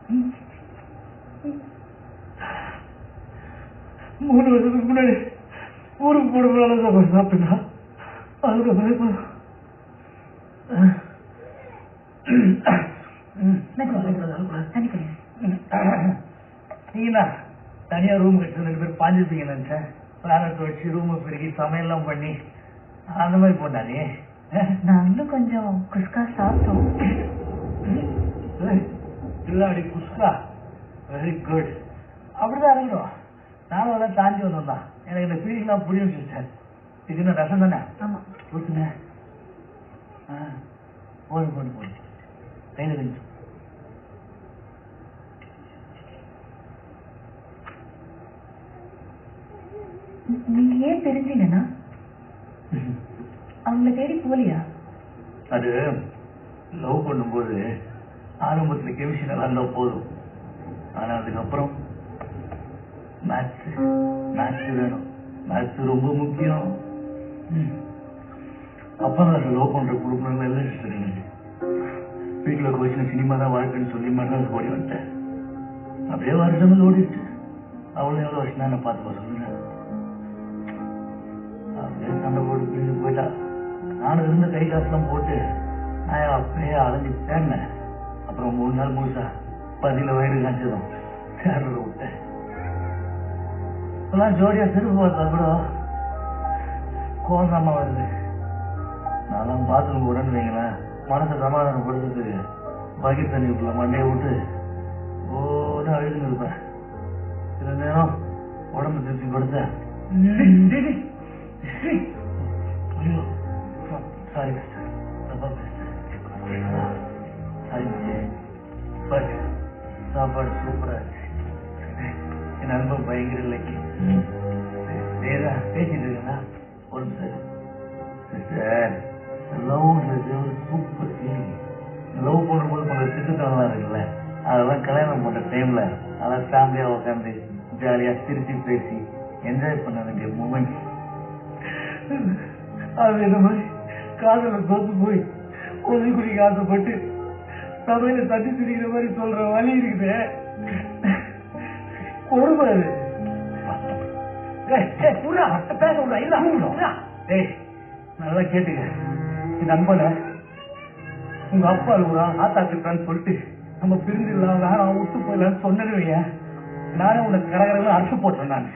3 வருஷத்துக்கு முன்னாடி ஊருக்கு போடுறதுனால சாப்பிட்டா அதுக்கு பயப்படும். நீங்கண்ணா தனியா ரூம் கட்டி 2 பேர் பாஞ்சிருப்பீங்க நினைச்சேன். பேரண்ட் வச்சு ரூமை பெருகி சமையல்லாம் பண்ணி அந்த மாதிரி போட்டானே. நாங்களும் கொஞ்சம் குஸ்கா சாப்பிட்டோம். இல்லாடி குஸ்கா வெரி குட். அப்படிதான் இருக்கணும். நானும் அதான் தாண்டி வந்தோம் தான். எனக்கு இந்த ஃபீலிங்லாம் புரியும் சார். இது என்ன ரசம் தானே? ஆமா கொடுத்துங்க. போடு கையில் இருந்து நீங்க ஏன் தெரிஞ்சீங்கன்னா அவங்கள தேடி போலியா? அது லவ் பண்ணும்போது ஆரம்பத்துல கெமிஸ்ட்ரி நல்லா இருந்தா போதும். ஆனா அதுக்கப்புறம் மேத்ஸ் வேணும். மேத்ஸ் ரொம்ப முக்கியம். அப்பா நான் லவ் பண்ற குடும்பம் எல்லாம் தெரியுங்க. வீட்டுல கோச்சின சினிமா தான் வாழ்க்கைன்னு சொல்லி மறுநாள் ஓடி வந்துட்டேன். அப்படியே வருஷங்கள் ஓடிடுச்சு. அவ்வளவு எவ்வளவு வருஷம் தான் என்ன பார்த்துக்க சொல்லுங்க. அப்படியே சண்டை போட்டு பிரிஞ்சு போயிட்டா. நானும் இருந்த கை காசுலாம் போட்டு நான் அப்படியே அலைஞ்சு தேடினேன். அப்புறம் 3 நாள் முழுசா 10 வயது காய்ச்சதும் தேடுறத விட்டேன். இப்பெல்லாம் ஜோடியா திரும்ப பார்த்தா கூட கோலமா வருது. நான் பாத்ரூம் போறேன்னு வைங்களேன், மனசை சமாதானப்படுத்துறதுக்கு பக்கெட் தண்ணிக்குள்ள மண்டையை விட்டு ஓட அழுதுன்னு இருப்பேன். சில நேரம் உடம்பு திருப்தி படுத்த ஐயோ சாரி தப்பா பேசுறேன். பட் சாப்பாடு சூப்பரா இருக்கு. என் அனுபவம் பயங்கர இல்லைக்கு நேரா பேசிட்டு இருக்கா ஒரு சிஸ்டர். லவ்ன்றது ஒரு சூப்பர் ஃபீலிங். லவ் பண்ணும்போது கொஞ்சம் சிட்டுத்தனமா இருக்குல்ல, அதெல்லாம் கல்யாணம் பண்ற டைம்ல அதெல்லாம் ஃபேமிலியா உட்காந்து ஜாலியா சிரிச்சு பேசி என்ஜாய் பண்ண வேண்டிய மூமெண்ட். அது இந்த மாதிரி காதல தோத்து போய் ஒதுக்கி குடிக்க ஆசைப்பட்டு சபையில தட்டி சிரிக்கிற மாதிரி சொல்ற வழி இருக்குது. கொடுமையாது. நல்லா கேட்டுக்க. இந்த அன்பல உங்க அப்பா அழுகுறா ஆத்தாக்குறான்னு சொல்லிட்டு நம்ம பிரிஞ்சிடலாம் வேணாம் விட்டு போயிடலான்னு சொன்னதுவைய நானே உனக்கு கடகரமா அரைச்சு போட்டேன். நான்